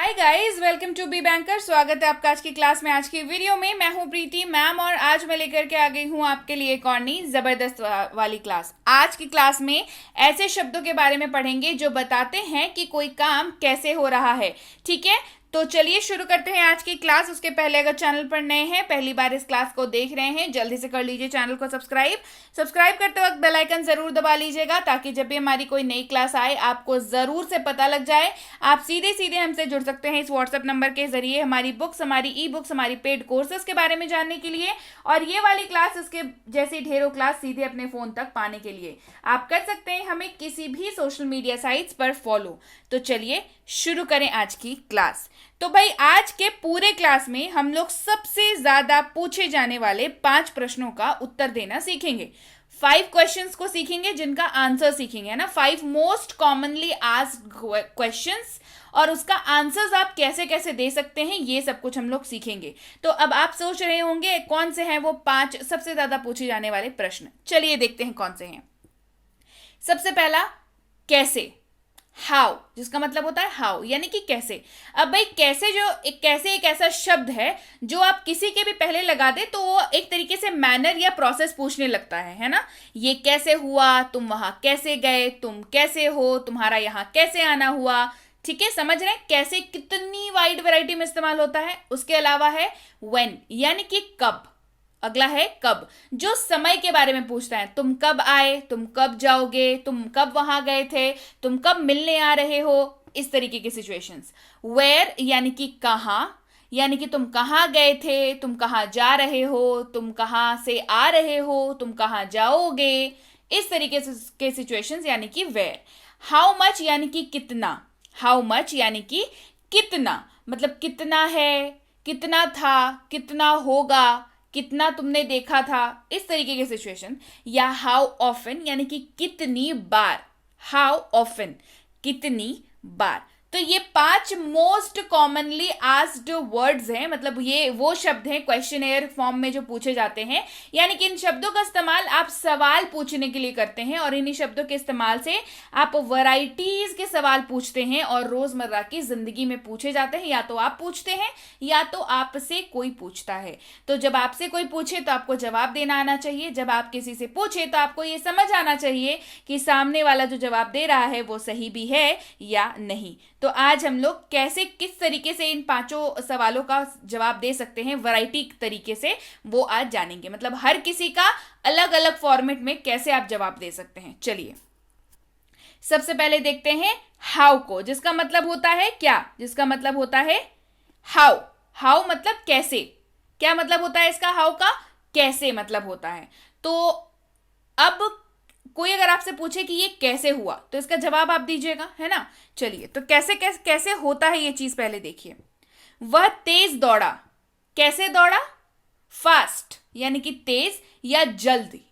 Hi guys, welcome to Be Banker. स्वागत है आपका आज की क्लास में। आज की वीडियो में मैं हूं प्रीति मैम और आज मैं लेकर के आ गई हूं आपके लिए एक और नई जबरदस्त वाली क्लास। आज की क्लास में ऐसे शब्दों के बारे में पढ़ेंगे जो बताते हैं कि कोई काम कैसे हो रहा है। ठीक है, तो चलिए शुरू करते हैं आज की क्लास। उसके पहले अगर चैनल पर नए हैं, पहली बार इस क्लास को देख रहे हैं, जल्दी से कर लीजिए चैनल को सब्सक्राइब करते वक्त बेल आइकन जरूर दबा लीजिएगा ताकि जब भी हमारी कोई नई क्लास आए आपको जरूर से पता लग जाए। आप सीधे सीधे हमसे जुड़ सकते हैं इस व्हाट्सएप नंबर के जरिए हमारी बुक्स, हमारी ई बुक्स, हमारी पेड कोर्सेज के बारे में जानने के लिए, और ये वाली क्लास इसके जैसी ढेरों क्लास सीधे अपने फोन तक पाने के लिए आप कर सकते हैं हमें किसी भी सोशल मीडिया साइट्स पर फॉलो। तो चलिए शुरू करें आज की क्लास। तो भाई आज के पूरे क्लास में हम लोग सबसे ज्यादा पूछे जाने वाले 5 प्रश्नों का उत्तर देना सीखेंगे। 5 क्वेश्चंस को सीखेंगे जिनका आंसर सीखेंगे, है ना। 5 मोस्ट कॉमनली आस्क्ड क्वेश्चंस और उसका आंसर्स आप कैसे कैसे दे सकते हैं, ये सब कुछ हम लोग सीखेंगे। तो अब आप सोच रहे होंगे कौन से हैं वो 5 सबसे ज्यादा पूछे जाने वाले प्रश्न। चलिए देखते हैं कौन से हैं। सबसे पहला, कैसे, हाउ, जिसका मतलब होता है हाउ, यानी कि कैसे। अब भाई कैसे कैसे एक ऐसा शब्द है जो आप किसी के भी पहले लगा दे तो वो एक तरीके से मैनर या प्रोसेस पूछने लगता है ना। ये कैसे हुआ, तुम वहां कैसे गए, तुम कैसे हो, तुम्हारा यहां कैसे आना हुआ। ठीक है, समझ रहे हैं कैसे कितनी वाइड वैरायटी में इस्तेमाल होता है। उसके अलावा है व्हेन, यानी कि कब। अगला है कब, जो समय के बारे में पूछता है। तुम कब आए, तुम कब जाओगे, तुम कब वहां गए थे, तुम कब मिलने आ रहे हो, इस तरीके की सिचुएशंस। वेयर, यानी कि कहाँ, यानी कि तुम कहाँ गए थे, तुम कहाँ जा रहे हो, तुम कहाँ से आ रहे हो, तुम कहाँ जाओगे, इस तरीके के सिचुएशंस, यानी कि वेयर। हाउ मच, यानी कि कितना। हाउ मच यानी कि कितना, मतलब कितना है, कितना था, कितना होगा, कितना तुमने देखा था, इस तरीके के सिचुएशन। या हाउ ऑफन, यानी कि कितनी बार। हाउ ऑफन, कितनी बार। तो ये 5 मोस्ट कॉमनली आस्क्ड वर्ड्स हैं, मतलब ये वो शब्द हैं क्वेश्चनेयर फॉर्म में जो पूछे जाते हैं। यानी कि इन शब्दों का इस्तेमाल आप सवाल पूछने के लिए करते हैं और इन्हीं शब्दों के इस्तेमाल से आप वैरायटीज के सवाल पूछते हैं और रोजमर्रा की जिंदगी में पूछे जाते हैं। या तो आप पूछते हैं या तो आपसे कोई पूछता है। तो जब आपसे कोई पूछे तो आपको जवाब देना आना चाहिए। जब आप किसी से पूछे तो आपको ये समझ आना चाहिए कि सामने वाला जो जवाब दे रहा है वो सही भी है या नहीं। तो आज हम लोग कैसे किस तरीके से इन 5 सवालों का जवाब दे सकते हैं वैरायटी तरीके से, वो आज जानेंगे। मतलब हर किसी का अलग अलग फॉर्मेट में कैसे आप जवाब दे सकते हैं। चलिए सबसे पहले देखते हैं हाउ को, जिसका मतलब होता है क्या, जिसका मतलब होता है हाउ। हाउ मतलब कैसे। क्या मतलब होता है इसका, हाउ का कैसे मतलब होता है। तो अब कोई अगर आपसे पूछे कि ये कैसे हुआ तो इसका जवाब आप दीजिएगा, है ना। चलिए तो कैसे कैसे कैसे होता है ये चीज पहले देखिए। वह तेज दौड़ा, कैसे दौड़ा, फास्ट, यानी कि तेज या जल्दी,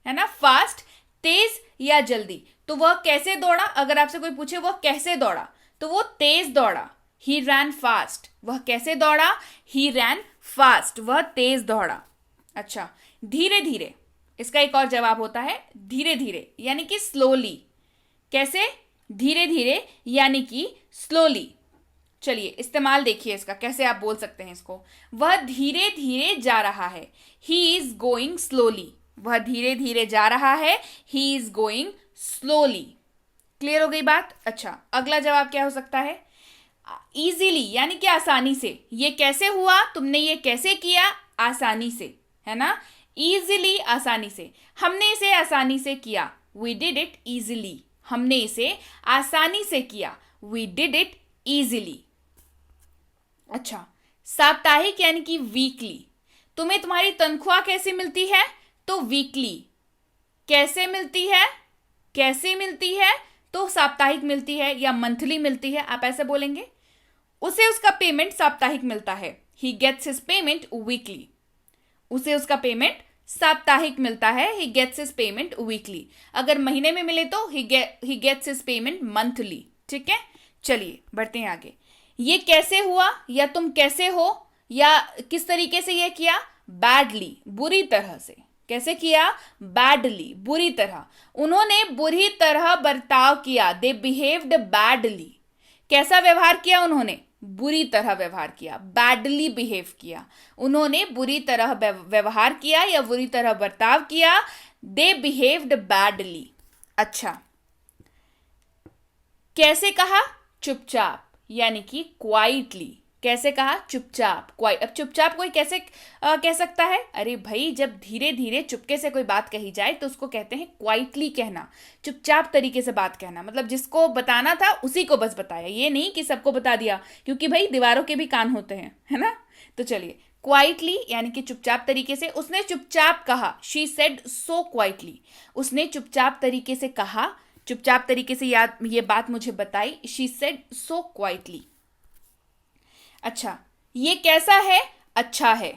है ना। फास्ट, तेज या जल्दी। तो वह कैसे दौड़ा, अगर आपसे कोई पूछे वह कैसे दौड़ा तो वो तेज दौड़ा, ही रैन फास्ट। वह कैसे दौड़ा, ही रैन फास्ट, वह तेज दौड़ा। अच्छा, धीरे धीरे, इसका एक और जवाब होता है धीरे धीरे, यानी कि स्लोली। कैसे, धीरे धीरे यानी कि स्लोली। चलिए इस्तेमाल देखिए इसका, कैसे आप बोल सकते हैं इसको। वह धीरे धीरे जा रहा है, ही इज गोइंग स्लोली। वह धीरे धीरे जा रहा है, he is going slowly. Clear हो गई बात। अच्छा, अगला जवाब क्या हो सकता है, इजीली, यानी कि आसानी से। ये कैसे हुआ, तुमने ये कैसे किया, आसानी से, है ना। इजीली, आसानी से, हमने इसे आसानी से किया, वी डिड इट इजीली। हमने इसे आसानी से किया, वी डिड इट इजीली। अच्छा, साप्ताहिक यानी कि वीकली। तुम्हें तुम्हारी तनख्वाह कैसे मिलती है तो वीकली। कैसे मिलती है, कैसे मिलती है तो साप्ताहिक मिलती है या मंथली मिलती है, आप ऐसे बोलेंगे। उसे उसका पेमेंट साप्ताहिक मिलता है, he gets his payment weekly. उसे उसका पेमेंट साप्ताहिक मिलता है, he gets his payment weekly. अगर महीने में मिले तो he gets his payment monthly. ठीक है, चलिए बढ़ते हैं आगे। ये कैसे हुआ या तुम कैसे हो या किस तरीके से ये किया, बैडली, बुरी तरह से। कैसे किया, बैडली, बुरी तरह। उन्होंने बुरी तरह बर्ताव किया, दे बिहेव्ड बैडली। कैसा व्यवहार किया उन्होंने, बुरी तरह व्यवहार किया, बैडली बिहेव किया, उन्होंने बुरी तरह व्यवहार किया या बुरी तरह बर्ताव किया, दे बिहेव्ड बैडली। अच्छा, कैसे कहा? चुपचाप, यानी कि क्वाइटली। कैसे कहा? चुपचाप, क्वाइट। अब चुपचाप कोई कैसे कह सकता है? अरे भाई, जब धीरे धीरे चुपके से कोई बात कही जाए तो उसको कहते हैं क्वाइटली कहना, चुपचाप तरीके से बात कहना। मतलब जिसको बताना था उसी को बस बताया, ये नहीं कि सबको बता दिया, क्योंकि भाई दीवारों के भी कान होते हैं, है ना। तो चलिए, क्वाइटली यानी कि चुपचाप तरीके से। उसने चुपचाप कहा, शी सेड सो क्वाइटली। उसने चुपचाप तरीके से कहा, चुपचाप तरीके से ये बात मुझे बताई, शी सेड सो क्वाइटली। अच्छा, ये कैसा है? अच्छा है।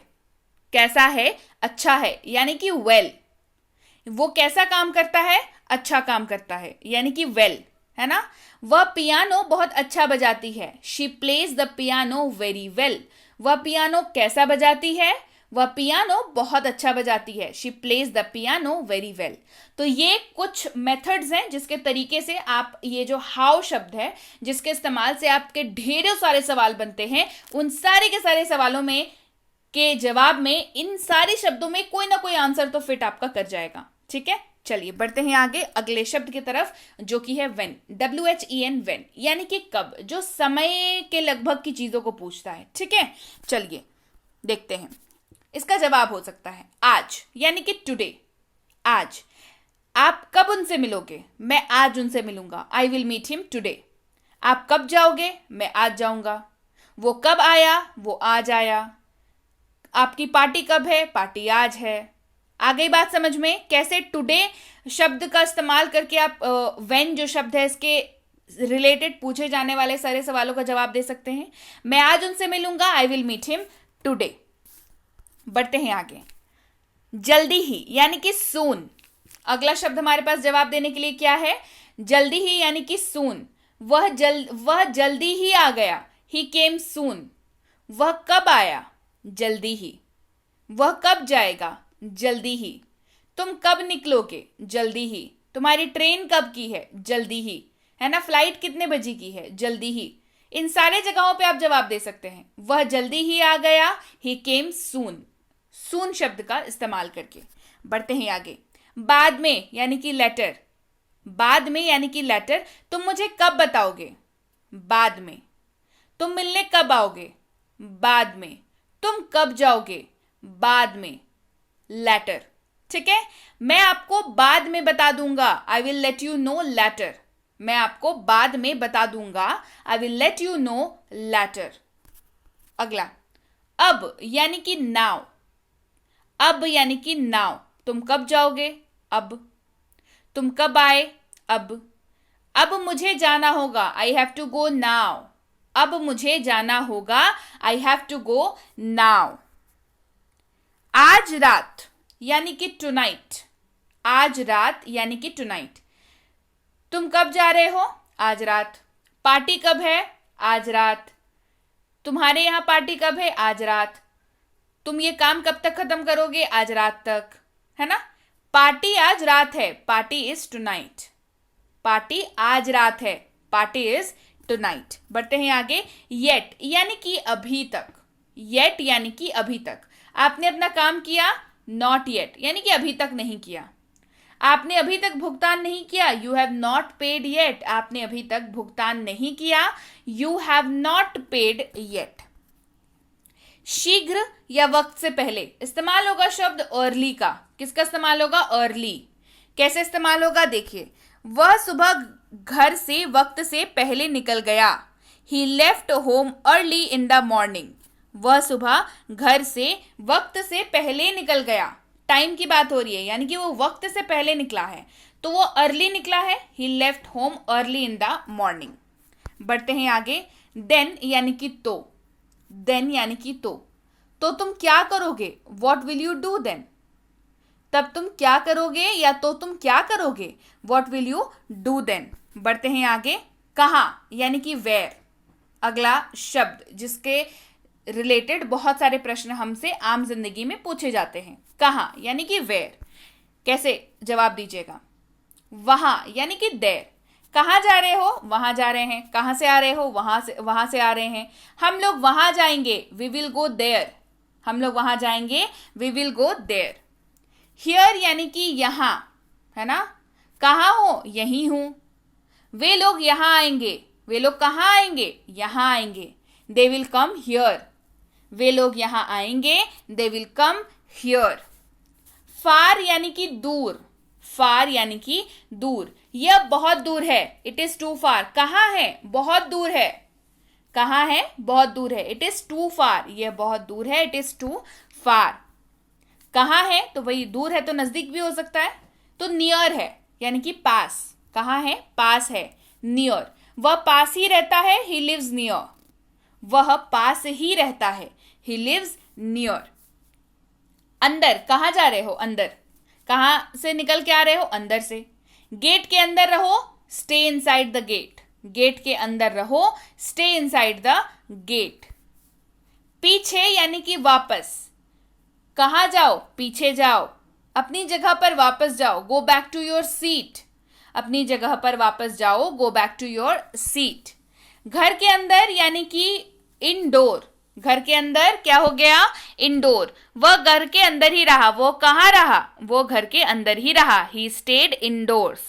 कैसा है? अच्छा है, यानी कि वेल। वो कैसा काम करता है? अच्छा काम करता है, यानी कि वेल, है ना। वह पियानो बहुत अच्छा बजाती है, she plays the piano very well. वह पियानो कैसा बजाती है? वह पियानो बहुत अच्छा बजाती है, she plays the piano very well. तो ये कुछ मेथड्स हैं जिसके तरीके से आप ये जो हाउ शब्द है, जिसके इस्तेमाल से आपके ढेरों सारे सवाल बनते हैं, उन सारे के सारे सवालों में के जवाब में इन सारे शब्दों में कोई ना कोई आंसर तो फिट आपका कर जाएगा। ठीक है, चलिए बढ़ते हैं आगे अगले शब्द की तरफ, जो कि है व्हेन, WHEN, व्हेन, यानी कि कब, जो समय के लगभग की चीजों को पूछता है। ठीक है, चलिए देखते हैं। इसका जवाब हो सकता है आज, यानी कि टुडे, आज। आप कब उनसे मिलोगे? मैं आज उनसे मिलूंगा, I will meet him today. आप कब जाओगे? मैं आज जाऊंगा। वो कब आया? वो आज आया। आपकी पार्टी कब है? पार्टी आज है। आ गई बात समझ में? कैसे टुडे शब्द का इस्तेमाल करके आप व्हेन जो शब्द है इसके रिलेटेड पूछे जाने वाले सारे सवालों का जवाब दे सकते हैं। मैं आज उनसे मिलूंगा, I will meet him today. बढ़ते हैं आगे, जल्दी ही, यानी कि सून। अगला शब्द हमारे पास जवाब देने के लिए क्या है? जल्दी ही, यानी कि सून। वह जल्दी ही आ गया, ही केम सून। वह कब आया? जल्दी ही। वह कब जाएगा? जल्दी ही। तुम कब निकलोगे? जल्दी ही। तुम्हारी ट्रेन कब की है? जल्दी ही, है ना। फ्लाइट कितने बजे की है? जल्दी ही। इन सारे जगहों पे आप जवाब दे सकते हैं। वह जल्दी ही आ गया, ही केम सून, सून शब्द का इस्तेमाल करके। बढ़ते हैं आगे, बाद में, यानी कि लेटर। बाद में यानी कि लेटर। तुम मुझे कब बताओगे? बाद में। तुम मिलने कब आओगे? बाद में। तुम कब जाओगे? बाद में, लेटर। ठीक है, मैं आपको बाद में बता दूंगा, I will let you know later. मैं आपको बाद में बता दूंगा, I will let you know later. अगला, अब यानी कि नाउ। अब यानी कि नाउ। तुम कब जाओगे? अब। तुम कब आए? अब मुझे जाना होगा, I have to go now. अब मुझे जाना होगा, I have to go now. आज रात, यानी कि टुनाइट। आज रात यानी कि टुनाइट। तुम कब जा रहे हो? आज रात। पार्टी कब है? आज रात। तुम्हारे यहां पार्टी कब है? आज रात। तुम ये काम कब तक खत्म करोगे? आज रात तक, है ना। पार्टी आज रात है, पार्टी इज टुनाइट। पार्टी आज रात है, पार्टी इज टुनाइट। बढ़ते हैं आगे, येट यानी कि अभी तक। येट यानी कि अभी तक। आपने अपना काम किया? नॉट येट, यानी कि अभी तक नहीं किया। आपने अभी तक भुगतान नहीं किया? You have not paid yet. आपने अभी तक भुगतान नहीं किया, you have not paid yet. शीघ्र या वक्त से पहले इस्तेमाल होगा शब्द अर्ली का। किसका इस्तेमाल होगा? अर्ली। कैसे इस्तेमाल होगा? देखिए, वह सुबह घर से वक्त से पहले निकल गया, he left home early in the morning. वह सुबह घर से वक्त से पहले निकल गया, टाइम की बात हो रही है, यानी कि वो वक्त से पहले निकला है, तो वो अर्ली निकला है, he left home early in the morning. बढ़ते हैं आगे, देन यानी कि तो। देन यानी कि तो तुम क्या करोगे? What will you do then. तब तुम क्या करोगे या तो तुम क्या करोगे? What will you do then. बढ़ते हैं आगे, कहाँ यानी कि वेयर। अगला शब्द जिसके रिलेटेड बहुत सारे प्रश्न हमसे आम जिंदगी में पूछे जाते हैं। कहाँ यानी कि वेयर। कैसे जवाब दीजिएगा? वहां यानी कि देयर। कहाँ जा रहे हो, वहां जा रहे हैं. कहाँ से आ रहे हो, वहां से आ रहे हैं. हम लोग वहां जाएंगे, वी विल गो देयर. हम लोग वहां जाएंगे, we will go there. Here यानी कि यहां, है ना. कहाँ हो, यहीं हूं. वे लोग यहां आएंगे, वे लोग कहाँ आएंगे, यहां आएंगे. They will come here. वे लोग यहां आएंगे, दे विल कम हियर. फार यानी कि दूर, फार यानी कि दूर. यह बहुत दूर है, इट इज टू फार. कहाँ है, बहुत दूर है. कहाँ है, बहुत दूर है. इट इज टू फार. यह बहुत दूर है, इट इज टू फार. कहाँ है, तो वही दूर है तो नजदीक भी हो सकता है. तो नियर है यानी कि पास. कहाँ है, पास है. नियर, वह पास ही रहता है, ही लिव्स नियर. वह पास ही रहता है, ही लिव्स नियर. अंदर, कहाँ जा रहे हो, अंदर. कहाँ से निकल के आ रहे हो, अंदर से. गेट के अंदर रहो, stay inside the gate. Gate के अंदर रहो, स्टे इनसाइड द गेट. पीछे यानी कि वापस. कहाँ जाओ, पीछे जाओ. अपनी जगह पर वापस जाओ, go back to your seat. अपनी जगह पर वापस जाओ, go back to your seat. घर के अंदर यानी कि इनडोर. घर के अंदर क्या हो गया, इनडोर. वह घर के अंदर ही रहा. वो कहाँ रहा, वो घर के अंदर ही रहा. He stayed indoors.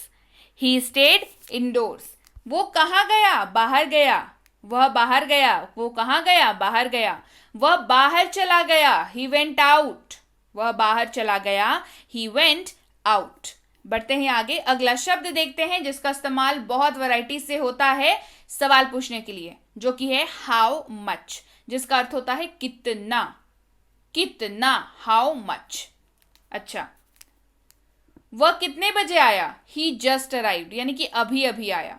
He stayed indoors. वो कहाँ गया, बाहर गया. वह बाहर गया. वो कहाँ गया, बाहर गया. वह बाहर चला गया, ही वेंट आउट. वह बाहर चला गया, ही वेंट आउट. बढ़ते हैं आगे. अगला शब्द देखते हैं जिसका इस्तेमाल बहुत वैरायटी से होता है सवाल पूछने के लिए, जो कि है हाउ मच, जिसका अर्थ होता है कितना. कितना, हाउ मच. अच्छा, वह कितने बजे आया, ही जस्ट अराइव्ड यानी कि अभी अभी आया.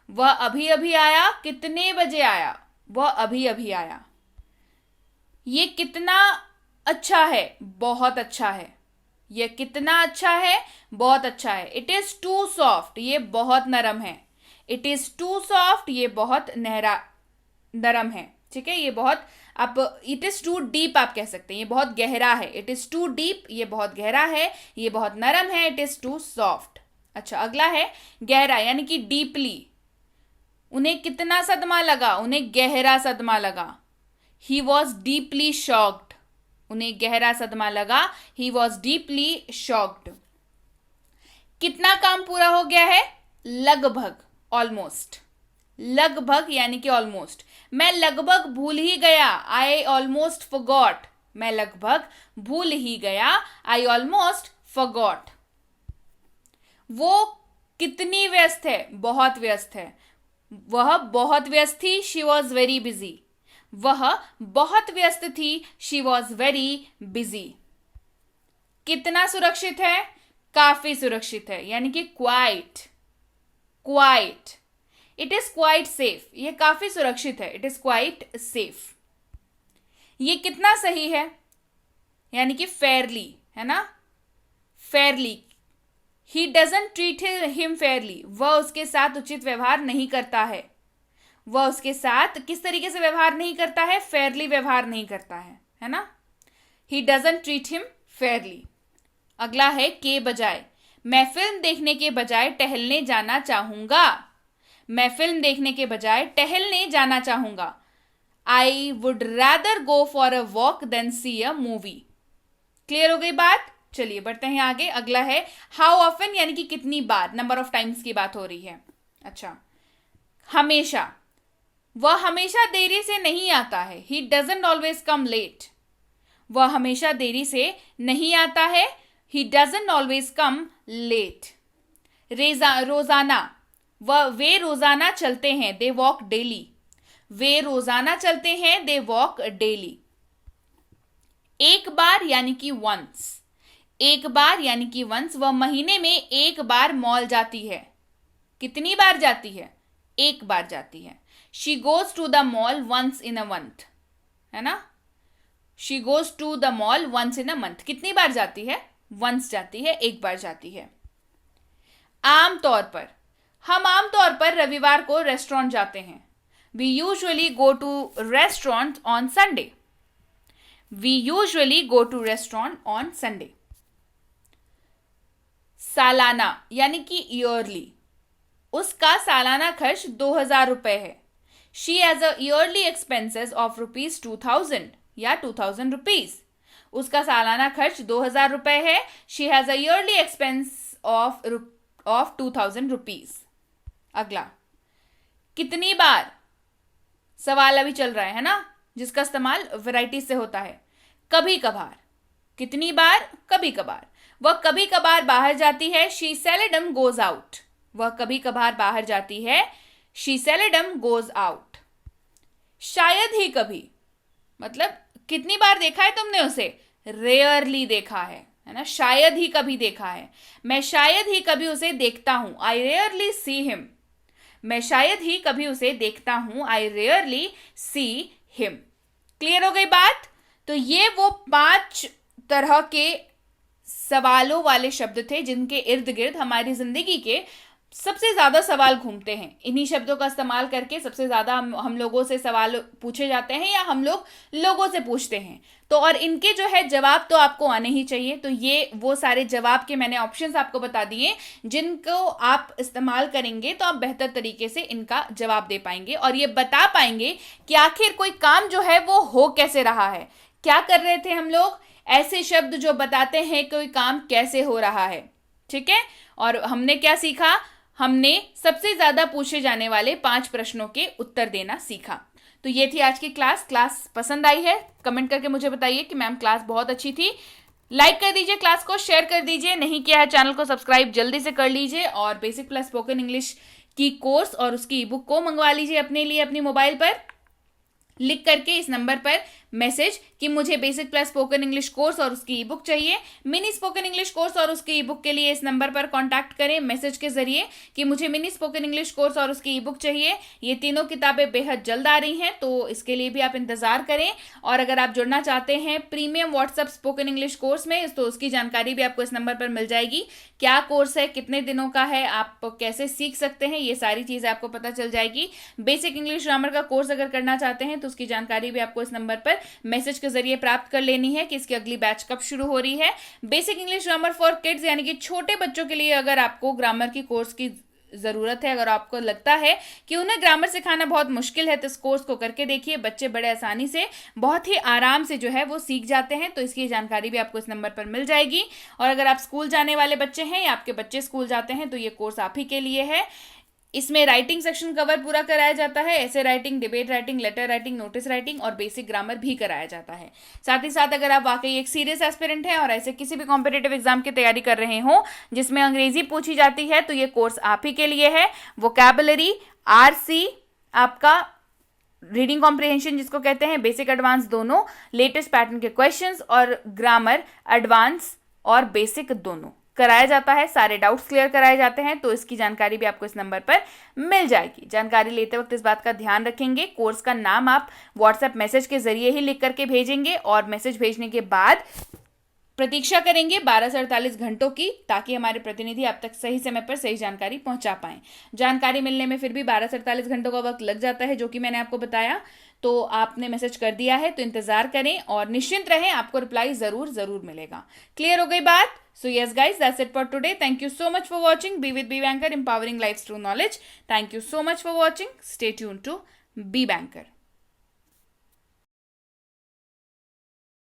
वह अभी अभी आया, कितने बजे आया, वह अभी अभी आया. ये कितना अच्छा है, बहुत अच्छा है. यह कितना अच्छा है, बहुत अच्छा है. इट इज टू सॉफ्ट, ये बहुत नरम है. इट इज टू सॉफ्ट, ये बहुत नरम है. ठीक है, ये बहुत, आप इट इज टू डीप आप कह सकते हैं, ये बहुत गहरा है. इट इज टू डीप, ये बहुत गहरा है. ये बहुत नरम है. It is too soft. अच्छा, अगला है गहरा यानी कि डीपली. उन्हें कितना सदमा लगा, उन्हें गहरा सदमा लगा. He was deeply shocked. उन्हें गहरा सदमा लगा, ही वॉज डीपली शॉक्ड. कितना काम पूरा हो गया है, लगभग, ऑलमोस्ट. लगभग यानी कि ऑलमोस्ट. मैं लगभग भूल ही गया, आई ऑलमोस्ट फॉरगॉट. मैं लगभग भूल ही गया, आई ऑलमोस्ट फॉरगॉट. वो कितनी व्यस्त है, बहुत व्यस्त है. वह बहुत व्यस्त थी, शी वॉज वेरी बिजी. वह बहुत व्यस्त थी, शी वॉज वेरी बिजी. कितना सुरक्षित है, काफी सुरक्षित है यानी कि quite. Quite, it is quite safe. ये काफी सुरक्षित है, इट इज क्वाइट सेफ. ये कितना सही है यानी कि फेयरली, है ना. Fairlie. He doesn't treat him Fairlie. वह उसके साथ उचित व्यवहार नहीं करता है. वह उसके साथ किस तरीके से व्यवहार नहीं करता है, फेयरली व्यवहार नहीं करता है ना. He doesn't treat him Fairlie. अगला है के बजाय. मैं फिल्म देखने के बजाय टहलने जाना चाहूंगा. मैं फिल्म देखने के बजाय टहलने जाना चाहूंगा. I would rather go for a walk than see a movie. Clear हो गई बात. चलिए बढ़ते हैं आगे. अगला है हाउ ऑफन यानी कि कितनी बार, नंबर ऑफ टाइम्स की बात हो रही है. अच्छा, हमेशा. वह हमेशा देरी से नहीं आता है, he doesn't always come late. वह हमेशा देरी से नहीं आता है, he doesn't always come late. रोजाना. वे रोजाना चलते हैं, दे वॉक डेली. वे रोजाना चलते हैं, दे वॉक डेली. एक बार यानी कि वंस. एक बार यानी कि वंस. वह महीने में एक बार मॉल जाती है. कितनी बार जाती है, एक बार जाती है. She goes to the mall once in a month, है ना. She goes to the mall once in a month. कितनी बार जाती है, वंस जाती है, एक बार जाती है. आमतौर पर. हम आमतौर पर रविवार को रेस्टोरेंट जाते हैं. We usually go to restaurant on Sunday. We usually go to restaurant on Sunday. सालाना यानी कि ईयरली. उसका सालाना खर्च 2,000 रुपए है। She has a yearly expenses of ₹2,000 या 2,000 रुपीज। उसका सालाना खर्च 2,000 रुपए है। She has a yearly expense of 2,000 rupees. अगला, कितनी बार, सवाल अभी चल रहा है ना, जिसका इस्तेमाल वैरायटी से होता है। कभी कभार, कितनी बार, कभी कभार। वह कभी कभार बाहर जाती है। She seldom goes out. वह कभी कभार बाहर जाती है। She seldom goes out. शायद ही कभी, मतलब कितनी बार देखा है तुमने उसे? रेयरली देखा है ना, शायद ही कभी देखा है। मैं शायद ही कभी उसे देखता हूं। आई रेयरली सी हिम। मैं शायद ही कभी उसे देखता हूं। आई रेयरली सी हिम। क्लियर हो गई बात? तो ये वो 5 तरह के सवालों वाले शब्द थे जिनके इर्द गिर्द हमारी जिंदगी के सबसे ज्यादा सवाल घूमते हैं। इन्हीं शब्दों का इस्तेमाल करके सबसे ज्यादा हम लोगों से सवाल पूछे जाते हैं या हम लोग लोगों से पूछते हैं। तो और इनके जो है जवाब तो आपको आने ही चाहिए। तो ये वो सारे जवाब के मैंने ऑप्शंस आपको बता दिए जिनको आप इस्तेमाल करेंगे तो आप बेहतर तरीके से इनका जवाब दे पाएंगे और ये बता पाएंगे कि आखिर कोई काम जो है वो हो कैसे रहा है। क्या कर रहे थे हम लोग? ऐसे शब्द जो बताते हैं कोई काम कैसे हो रहा है। ठीक है, और हमने क्या सीखा? हमने सबसे ज्यादा पूछे जाने वाले 5 प्रश्नों के उत्तर देना सीखा। तो ये थी आज की क्लास पसंद आई है? कमेंट करके मुझे बताइए कि मैम क्लास बहुत अच्छी थी। लाइक कर दीजिए क्लास को, शेयर कर दीजिए, नहीं किया है चैनल को सब्सक्राइब जल्दी से कर लीजिए और बेसिक प्लस स्पोकन इंग्लिश की कोर्स और उसकी ई बुक को मंगवा लीजिए अपने लिए अपनी मोबाइल पर। लिख करके इस नंबर पर मैसेज कि मुझे basic plus spoken English course और उसकी ई बुक चाहिए। मिनी स्पोकन इंग्लिश कोर्स और उसकी ई बुक के लिए इस नंबर पर कांटेक्ट करें मैसेज के जरिए कि मुझे मिनी स्पोकन इंग्लिश कोर्स और उसकी ई बुक चाहिए। ये तीनों किताबें बेहद जल्द आ रही हैं, तो इसके लिए भी आप इंतजार करें। और अगर आप जुड़ना चाहते हैं premium WhatsApp spoken English course में तो उसकी जानकारी भी आपको इस नंबर पर मिल जाएगी। क्या कोर्स है, कितने दिनों का है, आप कैसे सीख सकते हैं, ये सारी चीजें आपको पता चल जाएगी। बेसिक इंग्लिश ग्रामर का कोर्स अगर करना चाहते हैं तो उसकी जानकारी भी आपको इस नंबर पर मैसेज के जरिए प्राप्त कर लेनी है कि इसकी अगली बैच कब शुरू हो रही है। Basic English grammar for kids यानी कि छोटे बच्चों के लिए अगर आपको ग्रामर की कोर्स की जरूरत है, अगर आपको लगता है कि उन्हें ग्रामर सिखाना बहुत मुश्किल है तो इस कोर्स को करके देखिए। बच्चे बड़े आसानी से बहुत ही आराम से जो है वो सीख जाते हैं। तो इसकी जानकारी भी आपको इस नंबर पर मिल जाएगी। और अगर आप स्कूल जाने वाले बच्चे हैं या आपके बच्चे स्कूल जाते हैं तो ये कोर्स आप ही के लिए है। इसमें राइटिंग सेक्शन कवर पूरा कराया जाता है, ऐसे writing, debate writing, letter writing, notice writing और बेसिक ग्रामर भी कराया जाता है। साथ ही साथ अगर आप वाकई एक सीरियस एस्पिरेंट हैं और ऐसे किसी भी कॉम्पिटिटिव एग्जाम की तैयारी कर रहे हो जिसमें अंग्रेजी पूछी जाती है तो ये कोर्स आप ही के लिए है। वोकैबुलरी, आरसी, आपका रीडिंग कॉम्प्रिहेंशन जिसको कहते हैं, बेसिक एडवांस दोनों, लेटेस्ट पैटर्न के क्वेश्चंस और ग्रामर एडवांस और बेसिक दोनों कराया जाता है। सारे डाउट्स क्लियर कराए जाते हैं। तो इसकी जानकारी भी आपको इस नंबर पर मिल जाएगी। जानकारी लेते वक्त इस बात का ध्यान रखेंगे, कोर्स का नाम आप व्हाट्सएप मैसेज के जरिए ही लिख करके भेजेंगे और मैसेज भेजने के बाद प्रतीक्षा करेंगे 12 से 48 घंटों की, ताकि हमारे प्रतिनिधि आप तक सही समय पर सही जानकारी पहुंचा पाएं। जानकारी मिलने में फिर भी 12 से 48 घंटों का वक्त लग जाता है, जो कि मैंने आपको बताया। तो आपने मैसेज कर दिया है तो इंतजार करें और निश्चिंत रहें, आपको रिप्लाई जरूर मिलेगा। क्लियर हो गई बात? So yes guys, that's it for today. Thank you so much for watching. Be with Be Banker, empowering lives through knowledge. Thank you so much for watching. Stay tuned to Be Banker.